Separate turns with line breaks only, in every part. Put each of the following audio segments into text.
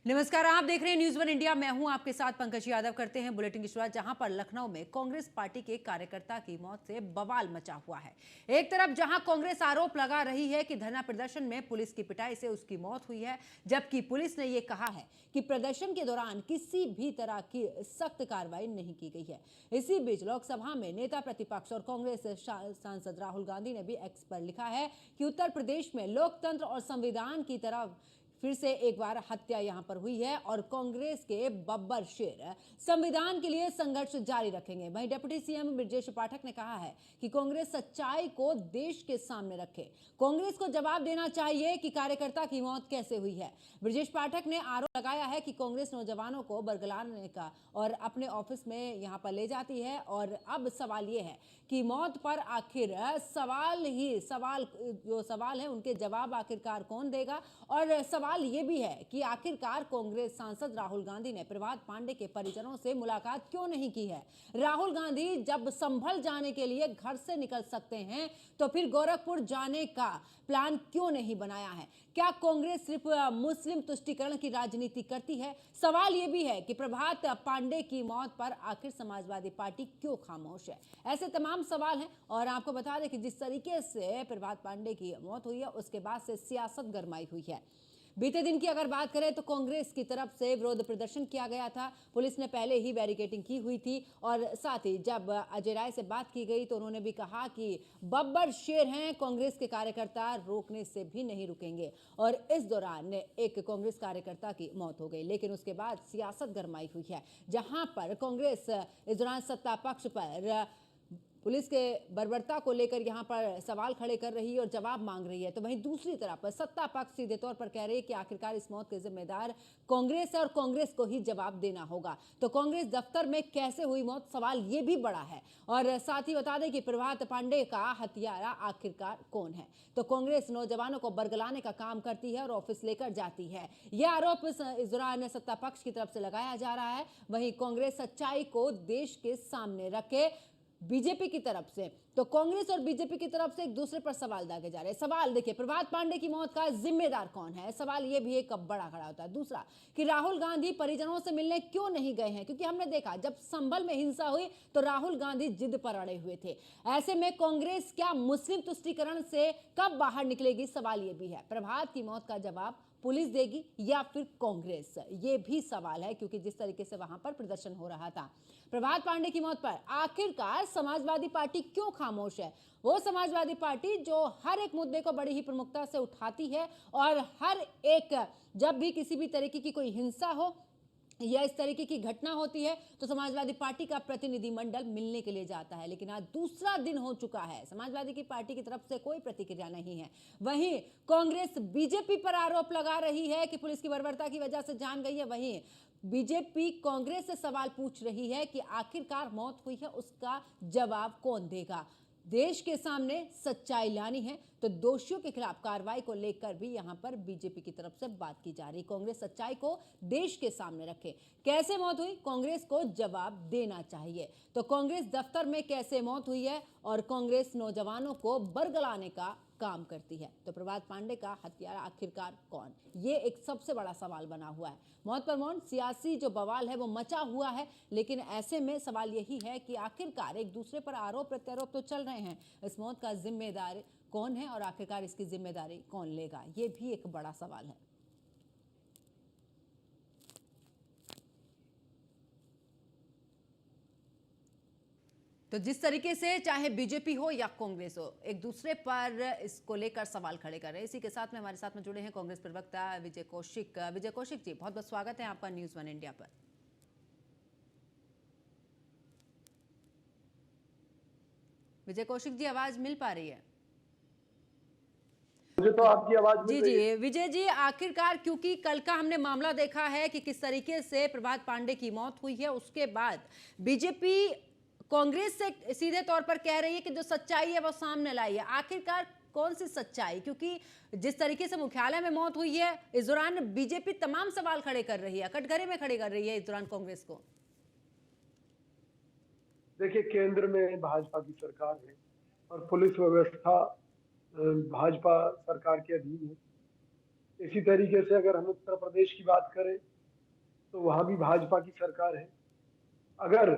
नमस्कार, आप देख रहे हैं न्यूज़ वन इंडिया। मैं हूं आपके साथ पंकज यादव। करते हैं बुलेटिन की शुरुआत, जहां पर लखनऊ में कांग्रेस पार्टी के कार्यकर्ता की मौत से बवाल मचा हुआ है। एक तरफ जहां कांग्रेस आरोप लगा रही है कि धरना प्रदर्शन में पुलिस की पिटाई से उसकी मौत हुई है, जबकि पुलिस ने यह कहा है कि प्रदर्शन के दौरान किसी भी तरह की सख्त कार्रवाई नहीं की गई है। इसी बीच लोकसभा में नेता प्रतिपक्ष और कांग्रेस सांसद राहुल गांधी ने भी एक्स पर लिखा है कि उत्तर प्रदेश में लोकतंत्र और संविधान की तरफ फिर से एक बार हत्या यहां पर हुई है और कांग्रेस के बब्बर शेर संविधान के लिए संघर्ष जारी रखेंगे। वहीं डिप्टी सीएम ब्रजेश पाठक ने कहा है कि कांग्रेस सच्चाई को देश के सामने रखे। कांग्रेस को जवाब देना चाहिए कि कार्यकर्ता की मौत कैसे हुई है। ब्रजेश पाठक ने आरोप लगाया है कि कांग्रेस नौजवानों को बरगलाने का और अपने ऑफिस में यहां पर ले जाती है और अब सवाल यह है कि मौत पर आखिर सवाल जो सवाल है उनके जवाब आखिरकार कौन देगा। और सवाल यह भी है कि आखिरकार कांग्रेस सांसद राहुल गांधी ने प्रभात पांडे के परिजनों से मुलाकात क्यों नहीं की है। राहुल गांधी जब संभल जाने के लिए घर से निकल सकते हैं तो फिर गोरखपुर जाने का प्लान क्यों नहीं बनाया है। क्या कांग्रेस सिर्फ मुस्लिम तुष्टीकरण की राजनीति करती है। सवाल यह भी है कि प्रभात पांडे की मौत पर आखिर समाजवादी पार्टी क्यों खामोश है। ऐसे तमाम सवाल हैं और आपको बता दें कि जिस तरीके से प्रभात पांडे की मौत हुई है उसके बाद से सियासत गरमाई हुई है। बीते दिन की अगर बात करें तो कांग्रेस की तरफ से विरोध प्रदर्शन किया गया था। पुलिस ने पहले ही बैरिकेडिंग की हुई थी और साथ ही जब अजय राय से बात की गई तो उन्होंने भी कहा कि बब्बर शेर हैं, कांग्रेस के कार्यकर्ता रोकने से भी नहीं रुकेंगे। और इस दौरान एक कांग्रेस कार्यकर्ता की मौत हो गई, लेकिन उसके बाद सियासत गरमाई हुई है, जहां पर कांग्रेस इस दौरान सत्ता पक्ष पर पुलिस के बर्बरता को लेकर यहां पर सवाल खड़े कर रही है और जवाब मांग रही है। तो वहीं दूसरी तरफ सत्ता पक्ष सीधे तौर पर कह रही है कि आखिरकार इस मौत के जिम्मेदार कांग्रेस है और कांग्रेस को ही जवाब देना होगा। तो कांग्रेस दफ्तर में कैसे हुई मौत, सवाल ये भी बड़ा है। और साथ ही बता दें कि प्रभात पांडे का हत्यारा आखिरकार कौन है। तो कांग्रेस नौजवानों को बरगलाने का काम करती है और ऑफिस लेकर जाती है। यह आरोप इस दौरान सत्ता पक्ष की तरफ से लगाया जा रहा है। वहीं कांग्रेस सच्चाई को देश के सामने रखे बीजेपी की तरफ से। तो कांग्रेस और बीजेपी की तरफ से एक दूसरे पर सवाल दागे जा रहे हैं। सवाल देखिए, प्रभात पांडे की मौत का जिम्मेदार कौन है, सवाल यह भी एक बड़ा खड़ा होता है। दूसरा कि राहुल गांधी परिजनों से मिलने क्यों नहीं गए हैं, क्योंकि हमने देखा जब संभल में हिंसा हुई तो राहुल गांधी जिद पर अड़े हुए थे। ऐसे में कांग्रेस क्या मुस्लिम तुष्टीकरण से कब बाहर निकलेगी, सवाल यह भी है। प्रभात की मौत का जवाब पुलिस देगी या फिर कांग्रेस, ये भी सवाल है, क्योंकि जिस तरीके से वहां पर प्रदर्शन हो रहा था। प्रभात पांडे की मौत पर आखिरकार समाजवादी पार्टी क्यों खामोश है। वो समाजवादी पार्टी जो हर एक मुद्दे को बड़ी ही प्रमुखता से उठाती है और हर एक जब भी किसी भी तरीके की कोई हिंसा हो या इस तरीके की घटना होती है तो समाजवादी पार्टी का प्रतिनिधिमंडल मिलने के लिए जाता है। लेकिन आज दूसरा दिन हो चुका है, समाजवादी की पार्टी की तरफ से कोई प्रतिक्रिया नहीं है। वहीं कांग्रेस बीजेपी पर आरोप लगा रही है कि पुलिस की बर्बरता की वजह से जान गई है। वहीं बीजेपी कांग्रेस से सवाल पूछ रही है कि आखिरकार मौत हुई है, उसका जवाब कौन देगा। देश के सामने सच्चाई लानी है तो दोषियों के खिलाफ कार्रवाई को लेकर भी यहां पर बीजेपी की तरफ से बात की जा रही। कांग्रेस सच्चाई को देश के सामने रखे। कैसे मौत हुई, कांग्रेस को जवाब देना चाहिए। तो कांग्रेस दफ्तर में कैसे मौत हुई है और कांग्रेस नौजवानों को बरगलाने का काम करती है। तो प्रभात पांडे का हत्यारा आखिरकार कौन, ये एक सबसे बड़ा सवाल बना हुआ है। मौत पर मौत, सियासी जो बवाल है वो मचा हुआ है। लेकिन ऐसे में सवाल यही है कि आखिरकार एक दूसरे पर आरोप प्रत्यारोप तो चल रहे हैं, इस मौत का जिम्मेदार कौन है और आखिरकार इसकी जिम्मेदारी कौन लेगा, ये भी एक बड़ा सवाल है। तो जिस तरीके से चाहे बीजेपी हो या कांग्रेस हो, एक दूसरे पर इसको लेकर सवाल खड़े कर रहे हैं। इसी के साथ में हमारे साथ में जुड़े हैं कांग्रेस प्रवक्ता विजय कौशिक। विजय कौशिक जी, बहुत बहुत स्वागत है आपका न्यूज़ वन इंडिया पर। विजय कौशिक जी, आवाज मिल पा रही है?
मुझे तो आपकी आवाज मिल
जी
रही है।
जी विजय जी, आखिरकार क्योंकि कल का हमने मामला देखा है कि किस तरीके से प्रभात पांडे की मौत हुई है, उसके बाद बीजेपी कांग्रेस से सीधे तौर पर कह रही है कि जो सच्चाई है वो सामने लाई है। आखिरकार कौन सी सच्चाई, क्योंकि जिस तरीके से मुख्यालय में मौत हुई है इस दौरान बीजेपी तमाम सवाल खड़े कर रही है, कटघरे में खड़े कर रही है इस दौरान कांग्रेस को।
देखिए, केंद्र में भाजपा की सरकार है और पुलिस व्यवस्था भाजपा सरकार के अधीन है। इसी तरीके से अगर हम उत्तर प्रदेश की बात करें तो वहां भी भाजपा की सरकार है। अगर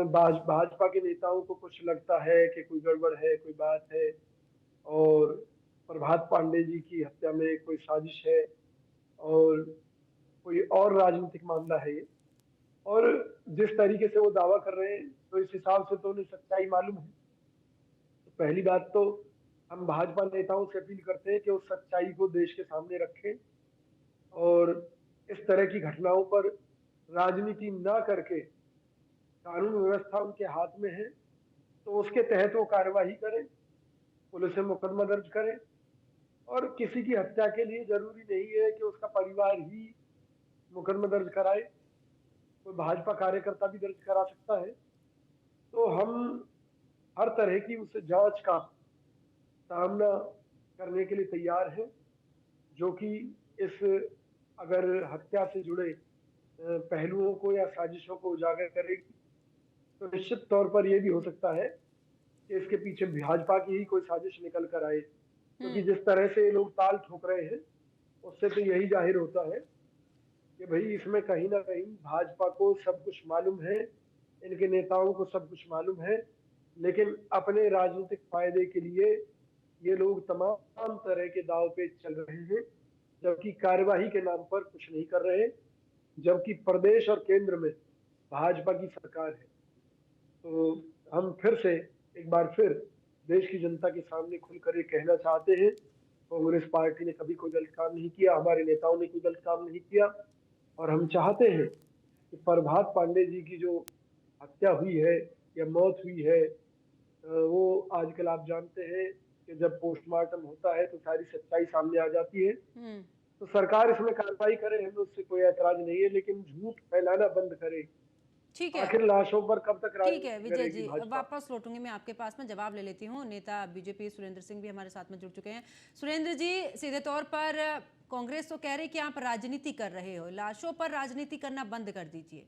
भाजपा के नेताओं को कुछ लगता है कि कोई गड़बड़ है, कोई बात है और प्रभात पांडे जी की हत्या में कोई साजिश है और कोई और राजनीतिक मामला है ये, और जिस तरीके से वो दावा कर रहे हैं तो इस हिसाब से तो उन्हें सच्चाई मालूम है। तो पहली बात तो हम भाजपा नेताओं से अपील करते हैं कि उस सच्चाई को देश के सामने रखें और इस तरह की घटनाओं पर राजनीति ना करके कानून व्यवस्था उनके हाथ में है तो उसके तहत वो कार्यवाही करें, पुलिस में मुकदमा दर्ज करें। और किसी की हत्या के लिए जरूरी नहीं है कि उसका परिवार ही मुकदमा दर्ज कराए, कोई भाजपा कार्यकर्ता भी दर्ज करा सकता है। तो हम हर तरह की उस जांच का सामना करने के लिए तैयार हैं, जो कि इस अगर हत्या से जुड़े पहलुओं को या साजिशों को उजागर करेगी तो निश्चित तौर पर यह भी हो सकता है कि इसके पीछे भाजपा की ही कोई साजिश निकल कर आए, क्योंकि जिस तरह से ये लोग ताल ठोक रहे हैं उससे तो यही जाहिर होता है कि भाई इसमें कहीं ना कहीं भाजपा को सब कुछ मालूम है, इनके नेताओं को सब कुछ मालूम है, लेकिन अपने राजनीतिक फायदे के लिए ये लोग तमाम तरह के दाव पे चल रहे हैं, जबकि कार्यवाही के नाम पर कुछ नहीं कर रहे, जबकि प्रदेश और केंद्र में भाजपा की सरकार है। तो हम फिर से एक बार फिर देश की जनता के सामने खुलकर ये कहना चाहते हैं, कांग्रेस पार्टी ने कभी कोई गलत काम नहीं किया, हमारे नेताओं ने कोई गलत काम नहीं किया, और हम चाहते हैं कि प्रभात पांडे जी की जो हत्या हुई है या मौत हुई है, वो आजकल आप जानते हैं कि जब पोस्टमार्टम होता है तो सारी सच्चाई सामने आ जाती है। तो सरकार इसमें कार्रवाई करे, हमें उससे कोई ऐतराज नहीं है, लेकिन झूठ फैलाना बंद करे।
ठीक है।
आखिर लाशों पर कब तक
ठीक है
राजनीति
विजय
करेगी
जी,
भाजपा?
वापस लौटूंगी मैं आपके पास में, जवाब ले लेती हूँ। नेता बीजेपी सुरेंद्र सिंह भी हमारे साथ में जुड़ चुके हैं। सुरेंद्र जी, सीधे तौर पर कांग्रेस तो कह रही कि आप राजनीति कर रहे हो, लाशों पर राजनीति करना बंद कर दीजिए।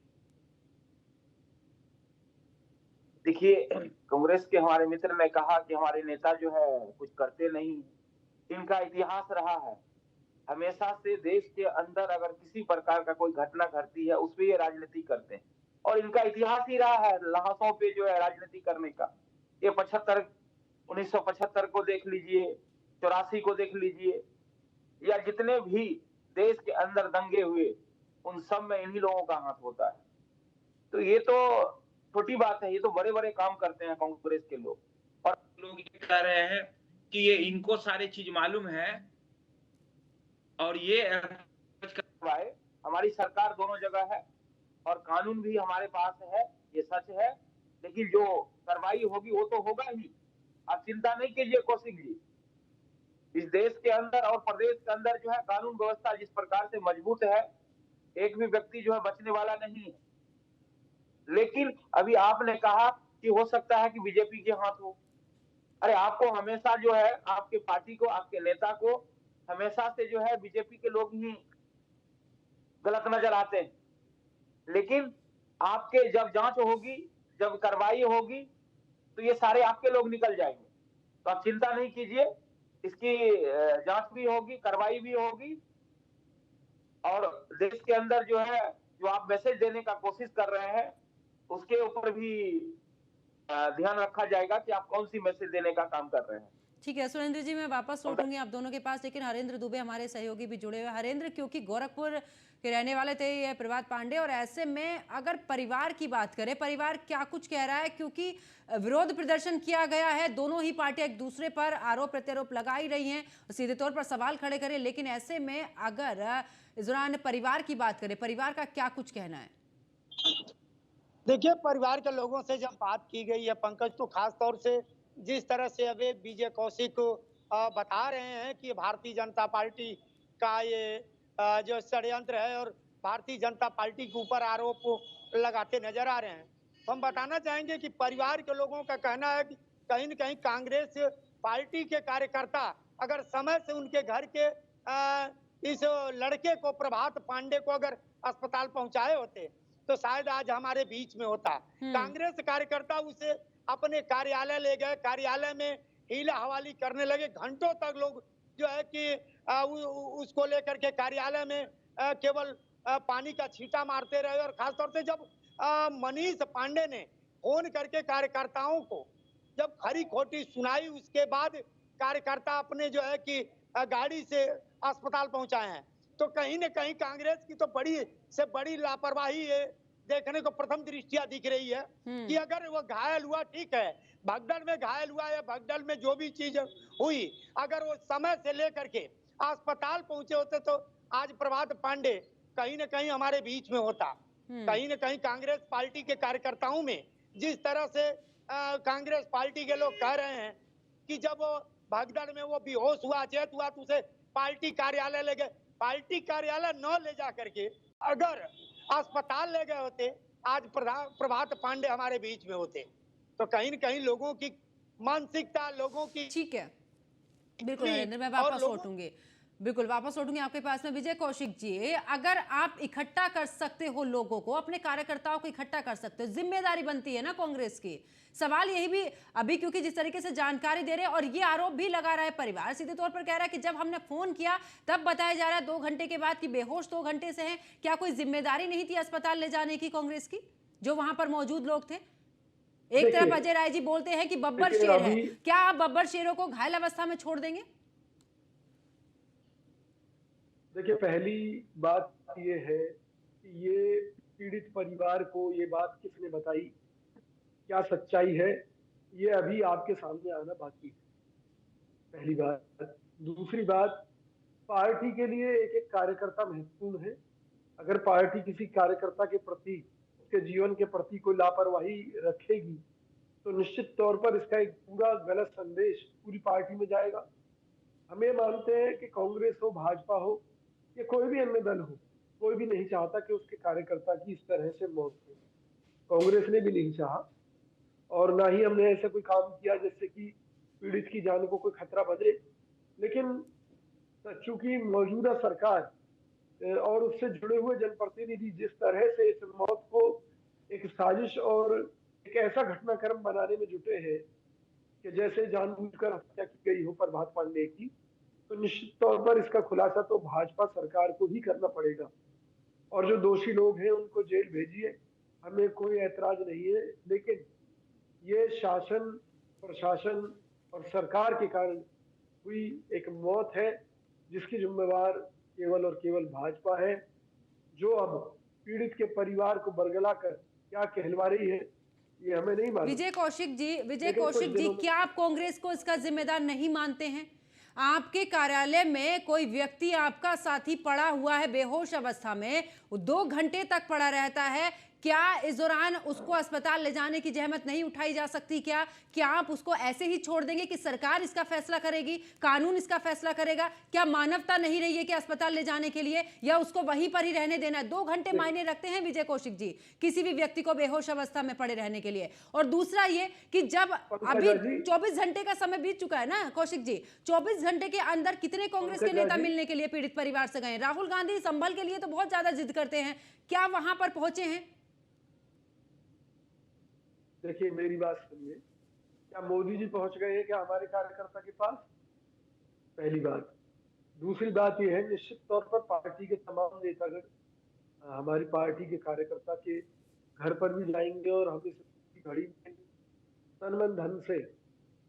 देखिए, कांग्रेस के हमारे मित्र ने कहा कि हमारे नेता जो है कुछ करते नहीं। इनका इतिहास रहा है हमेशा से देश के अंदर अगर किसी प्रकार का कोई घटना घटती है उसमें ये राजनीति करते हैं, और इनका इतिहास ही रहा है लाशों पे जो है राजनीति करने का। ये 1975 को देख लीजिए, 84 को देख लीजिए, या जितने भी देश के अंदर दंगे हुए उन सब में इन्हीं लोगों का हाथ होता है। तो ये तो छोटी बात है, ये तो बड़े बड़े काम करते हैं कांग्रेस के लोग। और
लोग ये कह रहे हैं कि ये इनको सारी चीज मालूम है और ये
हमारी सरकार दोनों जगह है और कानून भी हमारे पास है, ये सच है। लेकिन जो कार्रवाई होगी वो तो होगा ही, आप चिंता नहीं कीजिए कौशिक जी। इस देश के अंदर और प्रदेश के अंदर जो है कानून व्यवस्था जिस प्रकार से मजबूत है, एक भी व्यक्ति जो है बचने वाला नहीं है। लेकिन अभी आपने कहा कि हो सकता है कि बीजेपी के हाथ हो। अरे आपको हमेशा जो है आपके पार्टी को, आपके नेता को हमेशा से जो है बीजेपी के लोग ही गलत नजर आते हैं, लेकिन आपके जब जांच होगी, जब कार्रवाई होगी तो ये सारे आपके लोग निकल जाएंगे। तो आप चिंता नहीं कीजिए, इसकी जांच भी होगी, कार्रवाई भी होगी, और देश के अंदर जो है जो आप मैसेज देने का कोशिश कर रहे हैं उसके ऊपर भी ध्यान रखा जाएगा कि आप कौन सी मैसेज देने का काम कर रहे हैं।
ठीक है सुरेंद्र जी, मैं वापस लौटूंगी आप दोनों के पास, लेकिन हरेंद्र दुबे हमारे सहयोगी भी जुड़े हुए। हरेंद्र, क्योंकि गोरखपुर के रहने वाले थे ये प्रभात पांडे, और ऐसे में अगर परिवार की बात करें, परिवार क्या कुछ कह रहा है? क्योंकि विरोध प्रदर्शन किया गया है, दोनों ही पार्टियां एक दूसरे पर आरोप प्रत्यारोप लगा ही रही हैं, सीधे तौर पर सवाल खड़े करें, लेकिन ऐसे में अगर इस दौरान परिवार की बात करें, परिवार का क्या कुछ कहना है?
देखिए, परिवार के लोगों से जब बात की गई है पंकज, तो खास तौर से जिस तरह से अभी विजय कौशिक बता रहे हैं कि भारतीय जनता पार्टी का ये जो षड्यंत्र है और भारतीय जनता पार्टी के ऊपर आरोप लगाते नजर आ रहे हैं, तो हम बताना चाहेंगे कि परिवार के लोगों का कहना है कि कहीं न कहीं कांग्रेस पार्टी के कार्यकर्ता अगर समय से उनके घर के इस लड़के को, प्रभात पांडे को अगर अस्पताल पहुंचाए होते तो शायद आज हमारे बीच में होता। कांग्रेस कार्यकर्ता उसे अपने कार्यालय ले गए, कार्यालय में हीला हवाली करने लगे, घंटों तक लोग जो है कि उसको लेकर के कार्यालय में केवल पानी का छींटा मारते रहे। और खासतौर से जब मनीष पांडे ने फोन करके कार्यकर्ताओं को जब खरी खोटी सुनाई, उसके बाद कार्यकर्ता अपने जो है कि गाड़ी से अस्पताल पहुंचाए हैं, तो कहीं न कहीं कांग्रेस की तो बड़ी से बड़ी लापरवाही है देखने को प्रथम दृष्टिया दिख रही है कि अगर वो घायल हुआ, ठीक है, भगदड़ में घायल हुआ या भगदड़ में जो भी चीज हुई, अगर वो समय से लेकर के अस्पताल पहुंचे होते तो आज प्रभात पांडे कहीं न कहीं हमारे बीच में होता। कहीं न कहीं कांग्रेस पार्टी के कार्यकर्ताओं में जिस तरह से कांग्रेस पार्टी के लोग कह रहे हैं कि जब वो भगदड़ में वो बेहोश हुआ, अचेत हुआ, तो उसे पार्टी कार्यालय ले गए। पार्टी कार्यालय न ले जा करके अगर अस्पताल ले गए होते, आज प्रभात पांडे हमारे बीच में होते। तो कहीं न कहीं लोगों की मानसिकता, लोगों की
ठीक है, बिल्कुल नरेंद्र, मैं वापस लौटूंगी, बिल्कुल वापस लौटूंगी आपके पास में। विजय कौशिक जी, अगर आप इकट्ठा कर सकते हो लोगों को, अपने कार्यकर्ताओं को इकट्ठा कर सकते हो, जिम्मेदारी बनती है ना कांग्रेस की। सवाल यही भी अभी, क्योंकि जिस तरीके से जानकारी दे रहे हैं और ये आरोप भी लगा रहा है परिवार, सीधे तौर पर कह रहा है कि जब हमने फोन किया तब बताया जा रहा है 2 घंटे के बाद कि बेहोश 2 घंटे से हैं। क्या कोई जिम्मेदारी नहीं थी अस्पताल ले जाने की कांग्रेस की, जो वहां पर मौजूद लोग थे? एक तरफ अजय राय जी बोलते हैं कि बब्बर शेर है, क्या आप बब्बर शेरों को घायल अवस्था में छोड़ देंगे?
देखिए, पहली बात ये है कि ये पीड़ित परिवार को ये बात किसने बताई, क्या सच्चाई है, ये अभी आपके सामने आना बाकी है, पहली बात। दूसरी बात, पार्टी के लिए एक एक कार्यकर्ता महत्वपूर्ण है। अगर पार्टी किसी कार्यकर्ता के प्रति, उसके जीवन के प्रति कोई लापरवाही रखेगी तो निश्चित तौर पर इसका एक पूरा गलत संदेश पूरी पार्टी में जाएगा। हम ये मानते हैं कि कांग्रेस हो, भाजपा हो, या कोई भी अन्य दल हो, कोई भी नहीं चाहता कि उसके कार्यकर्ता की इस तरह से मौत हो। कांग्रेस ने भी नहीं चाहा और ना ही हमने ऐसा कोई काम किया जिससे कि पीड़ित की जान को कोई खतरा बने। लेकिन चूंकि मौजूदा सरकार और उससे जुड़े हुए जनप्रतिनिधि जिस तरह से इस मौत को एक साजिश और एक ऐसा घटनाक्रम बनाने में जुटे हैं कि जैसे जानबूझकर हत्या की गई हो प्रभात पांडे की, तो निश्चित तौर पर इसका खुलासा तो भाजपा सरकार को ही करना पड़ेगा। और जो दोषी लोग हैं उनको जेल भेजिए, हमें कोई ऐतराज नहीं है। लेकिन ये शासन, प्रशासन और सरकार के कारण हुई एक मौत है जिसकी जिम्मेवार केवल और केवल भाजपा है, जो अब पीड़ित के परिवार को बरगला कर क्या कहलवा रही है ये हमें नहीं मालूम।
विजय कौशिक जी, क्या आप कांग्रेस को इसका जिम्मेदार नहीं मानते हैं? आपके कार्यालय में कोई व्यक्ति, आपका साथी पड़ा हुआ है बेहोश अवस्था में, 2 घंटे तक पड़ा रहता है, क्या इस दौरान उसको अस्पताल ले जाने की जहमत नहीं उठाई जा सकती? क्या आप उसको ऐसे ही छोड़ देंगे कि सरकार इसका फैसला करेगी, कानून इसका फैसला करेगा? क्या मानवता नहीं रही है कि अस्पताल ले जाने के लिए, या उसको वहीं पर ही रहने देना? 2 घंटे मायने रखते हैं विजय कौशिक जी, किसी भी व्यक्ति को बेहोश अवस्था में पड़े रहने के लिए। और दूसरा ये कि जब अभी 24 घंटे का समय बीत चुका है ना कौशिक जी, 24 घंटे के अंदर कितने कांग्रेस के नेता मिलने के लिए पीड़ित परिवार से गए? राहुल गांधी संभल के लिए तो बहुत ज्यादा जिद करते हैं, क्या वहां पर पहुंचे हैं?
देखिए, मेरी बात सुनिए, क्या मोदी जी पहुंच गए हैं क्या हमारे कार्यकर्ता के पास? पहली बात। दूसरी बात यह है, निश्चित तौर पर पार्टी के तमाम नेतागण हमारी पार्टी के कार्यकर्ता के घर पर भी जाएंगे और हम इस घड़ी में तन मन धन से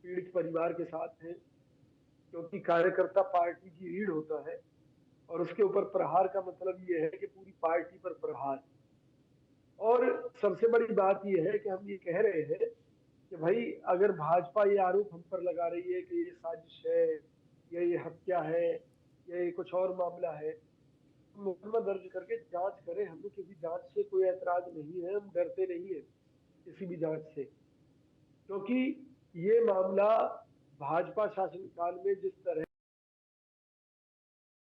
पीड़ित परिवार के साथ हैं, क्योंकि कार्यकर्ता पार्टी की रीढ़ होता है और उसके ऊपर प्रहार का मतलब ये है कि पूरी पार्टी पर प्रहार। और सबसे बड़ी बात यह है कि हम ये कह रहे हैं कि भाई, अगर भाजपा ये आरोप हम पर लगा रही है कि ये साजिश है या ये हत्या है या ये कुछ और मामला है, तो मुकदमा दर्ज करके जांच करें। हमें किसी जांच से कोई ऐतराज नहीं है, हम डरते नहीं है किसी भी जांच से, क्योंकि ये मामला भाजपा शासनकाल में जिस तरह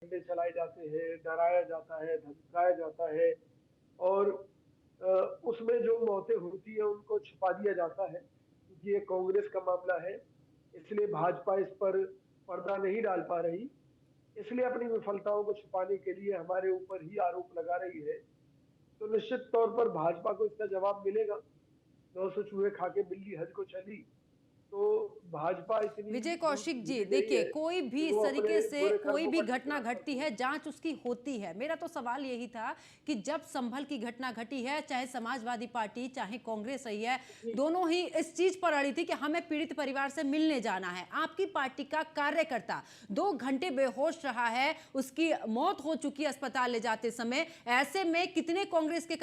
चलाए जाते हैं, डराया जाता है, धमकाया जाता है और उसमें जो मौतें होती है उनको छुपा दिया जाता है, क्योंकि ये कांग्रेस का मामला है, इसलिए भाजपा इस पर पर्दा नहीं डाल पा रही, इसलिए अपनी विफलताओं को छुपाने के लिए हमारे ऊपर ही आरोप लगा रही है। तो निश्चित तौर पर भाजपा को इसका जवाब मिलेगा। 900 चूहे खा के बिल्ली हज को चली, तो भाजपा इतनी
विजय कौशिक जी,
गिर गई
देखिए
है
कोई भी
कि
इस
वो
तरीके
अपने
से
बुरे
कोई
कर्मों
भी
पर
घटना
ठीक
घटती है, जांच उसकी होती है। मेरा तो सवाल यही था कि जब संभल की घटना घटी है, चाहे समाजवादी पार्टी चाहे कांग्रेस रही है, दोनों ही इस चीज पर अड़ी थी कि हमें पीड़ित परिवार से मिलने जाना है। आपकी पार्टी का कार्यकर्ता 2 घंटे बेहोश रहा है, उसकी मौत हो चुकी है अस्पताल ले जाते समय। ऐसे में कितने कांग्रेस के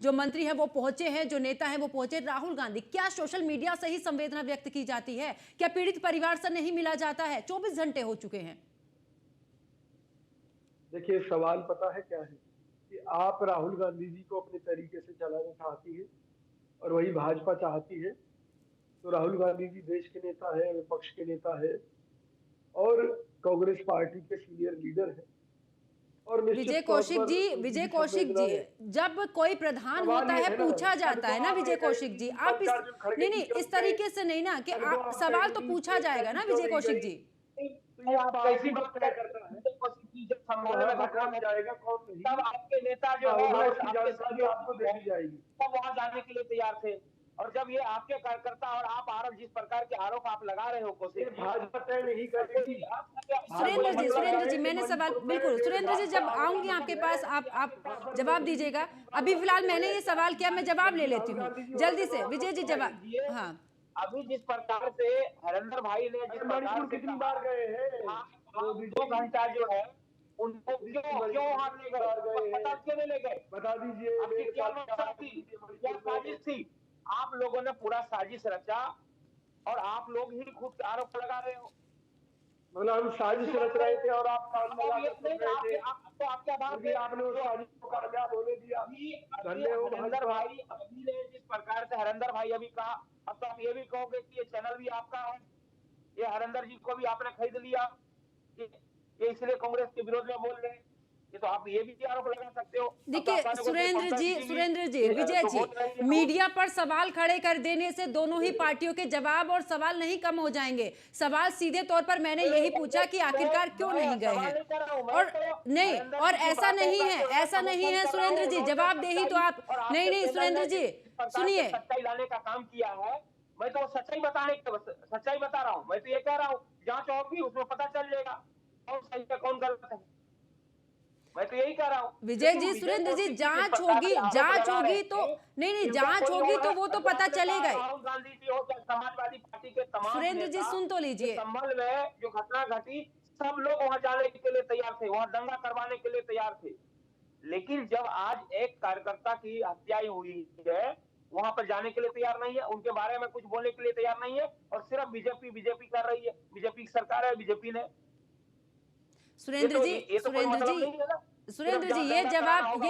जो मंत्री हैं वो पहुंचे हैं, जो नेता हैं वो पहुंचे। राहुल गांधी, क्या सोशल मीडिया से ही संवेदना व्यक्त की जाती है? क्या पीड़ित परिवार से नहीं मिला जाता है? 24 घंटे हो चुके हैं।
देखिए, सवाल पता है क्या है कि आप राहुल गांधी जी को अपने तरीके से चलाना चाहती है और वही भाजपा चाहती है। तो राहुल गांधी जी देश के नेता है, विपक्ष के नेता है और कांग्रेस पार्टी के सीनियर लीडर है और
विजय
निश्चित तौर
कौशिक
पर
जी,
उनकी
विजय
भी
कौशिक जी,
संवेदनाएं।
जब कोई प्रधान
सवाल
होता
ये
है
है ना,
पूछा
कल
जाता
को
है ना
आप
विजय
ये
कौशिक
कहेंगी
जी,
कि
आप इस
मल्लिकार्जुन खड़गे
नहीं
की
इस
चलते,
तरीके से नहीं ना कि
कल को आप
सवाल तो
कहेंगी
पूछा
कि
जाएगा
ऐसी
ना
क्यों
विजय
नहीं
कौशिक
गई।
जी।
तो ये
आप
पार्टी
कैसी
लोग
बात
तय
कर
करता है
जब संभल
वहां
में
पर
घटना
कौन जाएगा कौन नहीं।
तब आपके नेता जो है
होगा
और
इसकी
आपके
जानकारी
सहयोगी
आपको
जो है,
देखी जाएगी।
सब वहां जाने के लिए तैयार थे। और जब ये आपके कार्यकर्ता और आप आरोप जिस प्रकार के आरोप आप लगा रहे हो
ये
कौशिक जी,
भाजपा तय नहीं करेगी।
सुरेंद्र जी,
मतलब
सुरेंद्र
है
जी,
कि
मैंने सवाल
मणिपुर में
बिल्कुल सुरेंद्र जी जब
भाजपा
आऊंगी
आरोप
आपके
है
पास
कि
आप
वहां पर
जवाब
मोदी जी
दीजिएगा।
कितनी
अभी
बार
फिलहाल
बोलते
मैंने
हैं।
ये सवाल किया, मैं जवाब ले लेती
राहुल
हूँ
गांधी जी
जल्दी
और
से। विजय जी जवाब।
ये
हाँ,
अभी जिस प्रकार से हरेंद्र भाई ने जिस
अरे
प्रकार
मणिपुर
से
कितनी
कहा,
बार गए हैं
आप
मोदी
2
जी?
घंटा जो है उनको
मोदी जी
क्यों क्यों
मणिपुर
वहां ले
कितनी
गए,
बार गए
अस्पताल
हैं?
क्यों नहीं ले गए?
बता दीजिए
आपकी
मेरे
क्या
साथ क्या
मंशा
बात
थी,
हुई थी
क्या
मणिपुर
साजिश
में।
थी? आप लोगों ने पूरा साजिश रचा और आप लोग ही खुद आरोप लगा रहे हो।
मतलब हम
कैसी
साजिश
बात
रच
कर
रहे
रहे
थे
हो?
और आप कान
अब
लगा
ये
कर सुन
नहीं,
रहे थे।
आप तो आपका
फिर
बात
भी
है
आपने उस
जो
साजिश को कामयाब होने दिया।
अभी अभी
धन्य हो
हरेंद्र
भाजपा।
भाई अभी ने जिस प्रकार से हरेंद्र भाई अभी कहा, अब तो आप ये भी कहोगे कि ये चैनल भी आपका है, ये हरेंद्र जी को भी आपने खरीद लिया, ये इसलिए कांग्रेस के विरोध में बोल रहे हैं। ये तो आप ये भी आरोप लगा सकते हो। अब तो
देखिए
आप कहोगे कि
सुरेंद्र जी,
ये
विजय
तो
जी,
बोल रहे हैं
मीडिया पर सवाल खड़े कर देने से दोनों ही पार्टियों के जवाब और सवाल नहीं कम हो जाएंगे। सवाल सीधे तौर पर मैंने यही पूछा कि आखिरकार क्यों नहीं गए हैं। और नहीं, और ऐसा नहीं है, ऐसा नहीं है सुरेंद्र जी, जवाब दे ही तो आप। नहीं नहीं सुरेंद्र जी सुनिए,
सच्चाई लाने का काम किया है। मैं तो सच्चाई सच्चाई बता रहा हूँ। मैं तो ये कह रहा हूँ जांच होगी उसमें पता चल जाएगा कौन सही है कौन गलत है। मैं तो यही कह रहा हूँ।
विजय जी, सुरेंद्र जी, जांच होगी तो नहीं जांच होगी तो वो तो पता चलेगा ही।
राहुल गांधी जी हो चाहे समाजवादी पार्टी के तमाम
सुरेंद्र जी
नेता,
सुन तो लीजिए।
संभल में जो घटना घटी सब लोग वहां जाने के लिए तैयार थे, वहां दंगा करवाने के लिए तैयार थे। लेकिन जब आज एक कार्यकर्ता की हत्या हुई है वहां पर जाने के लिए तैयार नहीं है, उनके बारे में कुछ बोलने के लिए तैयार नहीं है और सिर्फ बीजेपी कर रही है। बीजेपी की सरकार है, बीजेपी ने।
सुरेंद्र जी, ये जवाब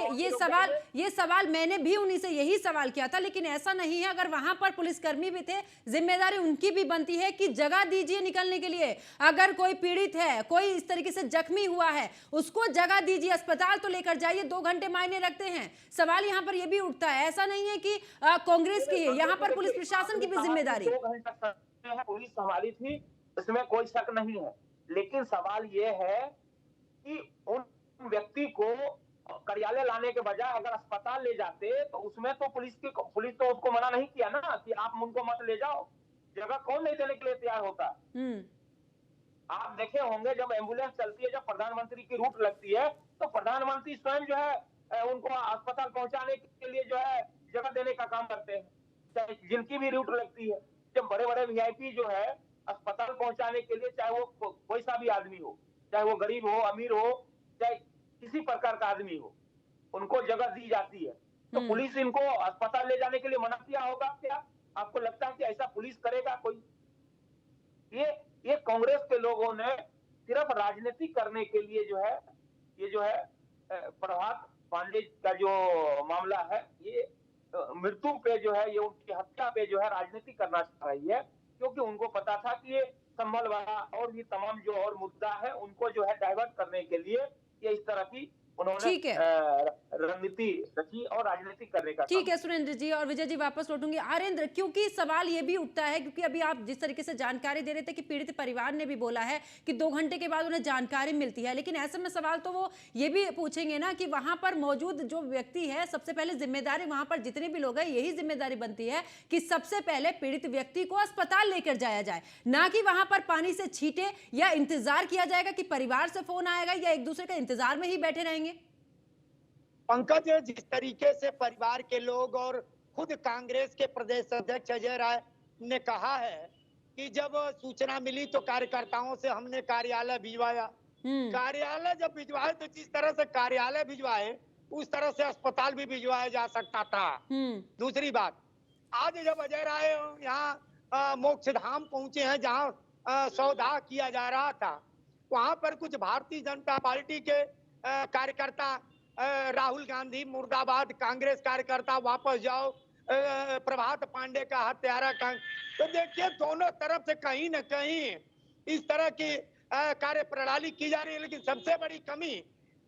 ये सवाल मैंने भी उन्हीं से यही सवाल किया था, लेकिन ऐसा नहीं है। अगर वहां पर पुलिसकर्मी भी थे, जिम्मेदारी उनकी भी बनती है कि जगह दीजिए निकलने के लिए। अगर कोई पीड़ित है, कोई इस तरीके से जख्मी हुआ है, उसको जगह दीजिए, अस्पताल तो लेकर जाइए। 2 घंटे मायने रखते हैं। सवाल यहाँ पर यह भी उठता है, ऐसा नहीं है कि कांग्रेस की है, यहाँ पर पुलिस प्रशासन की भी जिम्मेदारी।
2 घंटे पुलिस संभाली थी, इसमें कोई शक नहीं है। लेकिन सवाल ये है कि उन व्यक्ति को कार्यालय लाने के बजाय अगर अस्पताल ले जाते तो उसमें तो पुलिस तो उसको मना नहीं किया ना कि आप उनको मत ले जाओ। जगह कौन नहीं देने के लिए तैयार होता। आप देखे होंगे जब एम्बुलेंस चलती है, जब प्रधानमंत्री की रूट लगती है तो प्रधानमंत्री स्वयं जो है उनको अस्पताल पहुंचाने के लिए जो है जगह देने का काम करते हैं, चाहे जिनकी भी रूट लगती है। जब बड़े बड़े वीआईपी जो है अस्पताल पहुंचाने के लिए, चाहे वो कोई सा भी आदमी हो, चाहे वो गरीब हो अमीर हो, चाहे किसी प्रकार का आदमी हो, उनको जगह दी जाती है। तो पुलिस इनको अस्पताल ले जाने के लिए मना किया होगा क्या? आपको लगता है कि ऐसा पुलिस करेगा कोई? ये कांग्रेस के लोगों ने सिर्फ राजनीति करने के लिए जो है ये जो है प्रभात पांडे का जो मामला है, ये मृत्यु पे जो है, ये उनकी हत्या पे जो है राजनीति करना चाह रही है, क्योंकि उनको पता था कि ये संभल वाला और भी तमाम जो और मुद्दा है उनको जो है डाइवर्ट करने के लिए ये इस तरह की उन्होंने रणनीति रची और राजनीति करने का
ठीक
काम।
है सुरेंद्र जी, और विजय जी वापस लौटूंगी। आरेंद्र, क्योंकि सवाल ये भी उठता है, क्योंकि अभी आप जिस तरीके से जानकारी दे रहे थे कि पीड़ित परिवार ने भी बोला है कि 2 घंटे के बाद उन्हें जानकारी मिलती है, लेकिन ऐसे में सवाल तो वो ये भी पूछेंगे ना कि वहां पर मौजूद जो व्यक्ति है, सबसे पहले जिम्मेदारी वहां पर जितने भी लोग हैं यही जिम्मेदारी बनती है कि सबसे पहले पीड़ित व्यक्ति को अस्पताल लेकर जाया जाए, ना कि वहां पर पानी से छींटे या इंतजार किया जाएगा कि परिवार से फोन आएगा या एक दूसरे के इंतजार में ही बैठे रहेंगे।
पंकज, जिस तरीके से परिवार के लोग और खुद कांग्रेस के प्रदेश अध्यक्ष अजय राय ने कहा है कि जब सूचना मिली तो कार्यकर्ताओं से हमने कार्यालय भिजवाया, कार्यालय जब भिजवाए तो जिस तरह से कार्यालय भिजवाए उस तरह से अस्पताल भी भिजवाया जा सकता था। दूसरी बात, आज जब अजय राय यहाँ मोक्षधाम पहुंचे हैं जहाँ सौदा किया जा रहा था, वहां पर कुछ भारतीय जनता पार्टी के कार्यकर्ता राहुल गांधी मुर्दाबाद, कांग्रेस कार्यकर्ता वापस जाओ, प्रभात पांडे का हत्यारा तो देखिए दोनों तरफ से कहीं न कहीं इस तरह की कार्य प्रणाली की जा रही है। लेकिन सबसे बड़ी कमी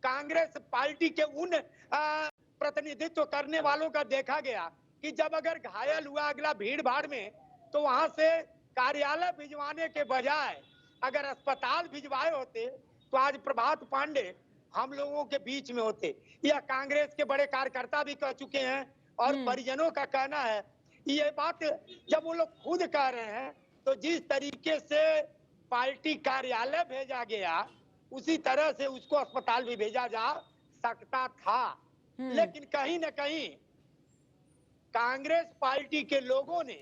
कांग्रेस पार्टी के उन प्रतिनिधित्व करने वालों का देखा गया कि जब अगर घायल हुआ अगला भीड़ भाड़ में, तो वहां से कार्यालय भिजवाने के बजाय अगर अस्पताल भिजवाए होते तो आज प्रभात पांडे हम लोगों के बीच में होते। यह कांग्रेस के बड़े कार्यकर्ता भी कह चुके हैं और परिजनों का कहना है। ये बात जब वो लोग खुद कह रहे हैं तो जिस तरीके से पार्टी कार्यालय भेजा गया उसी तरह से उसको अस्पताल भी भेजा जा सकता था। लेकिन कहीं न कहीं कांग्रेस पार्टी के लोगों ने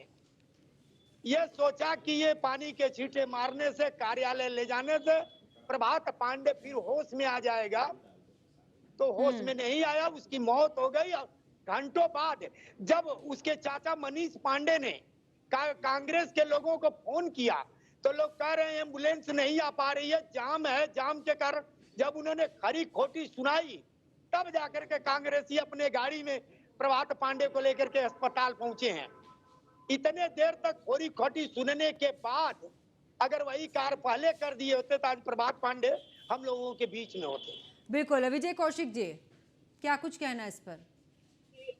यह सोचा कि ये पानी के छींटे मारने से, कार्यालय ले जाने से प्रभात पांडे फिर होश में आ जाएगा, तो होश में नहीं आया, उसकी मौत हो गई। घंटों बाद जब उसके चाचा मनीष पांडे ने कांग्रेस के लोगों को फोन किया तो लोग कह रहे हैं एम्बुलेंस नहीं आ पा रही है, जाम है, जाम के कारण जब उन्होंने खरी खोटी सुनाई तब जाकर के कांग्रेसी अपने गाड़ी में प्रभात पांडे को लेकर के अस्पताल पहुंचे हैं। इतने देर तक खोरी खोटी सुनने के बाद अगर वही कार पहले कर दिए होते तो आज प्रभात पांडे हम लोगों के बीच में होते।
बिल्कुल। विजय कौशिक जी, क्या कुछ कहना है इस पर?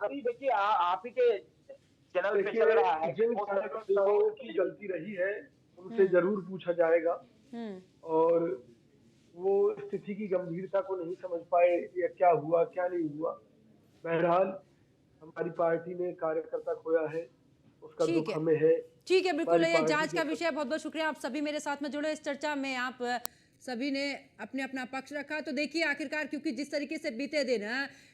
अभी देखिए आप ही के चैनल पे चल रहा है,
जिन कार्यकर्ताओं की गलती रही है उनसे जरूर पूछा जाएगा और वो स्थिति की गंभीरता को नहीं समझ पाए या क्या हुआ क्या नहीं हुआ। बहरहाल हमारी पार्टी ने कार्यकर्ता खोया है, उसका दुख हमें है।
ठीक है, बिल्कुल। ये जांच का विषय। बहुत बहुत शुक्रिया आप सभी मेरे साथ में जुड़े इस चर्चा में। आप सभी ने अपने अपना पक्ष रखा। तो देखिए आखिरकार, क्योंकि जिस तरीके से बीते दिन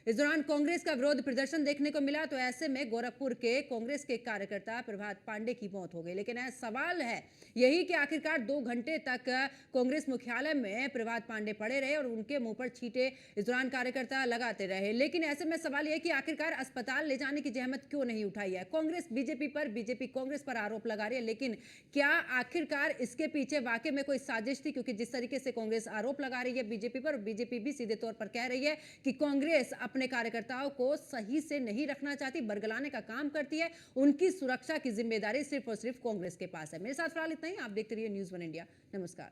इस दौरान कांग्रेस का विरोध प्रदर्शन देखने को मिला, तो ऐसे में गोरखपुर के कांग्रेस के कार्यकर्ता प्रभात पांडे की मौत हो गई। लेकिन सवाल है यही कि आखिरकार 2 घंटे तक कांग्रेस मुख्यालय में प्रभात पांडे पड़े रहे और उनके मुंह पर छींटे इस दौरान कार्यकर्ता लगाते रहे। लेकिन ऐसे में सवाल यह कि आखिरकार अस्पताल ले जाने की जहमत क्यों नहीं उठाई है कांग्रेस? बीजेपी कांग्रेस पर आरोप लगा रही है, लेकिन क्या आखिरकार इसके पीछे वाकई में कोई साजिश थी? क्योंकि जिस तरीके से कांग्रेस आरोप लगा रही है बीजेपी पर, बीजेपी भी सीधे तौर पर कह रही है कि कांग्रेस अपने कार्यकर्ताओं को सही से नहीं रखना चाहती, बरगलाने का काम करती है। उनकी सुरक्षा की जिम्मेदारी सिर्फ और सिर्फ कांग्रेस के पास है। मेरे साथ फिलहाल इतना ही। आप देखते रहिए न्यूज़ 1 इंडिया। नमस्कार।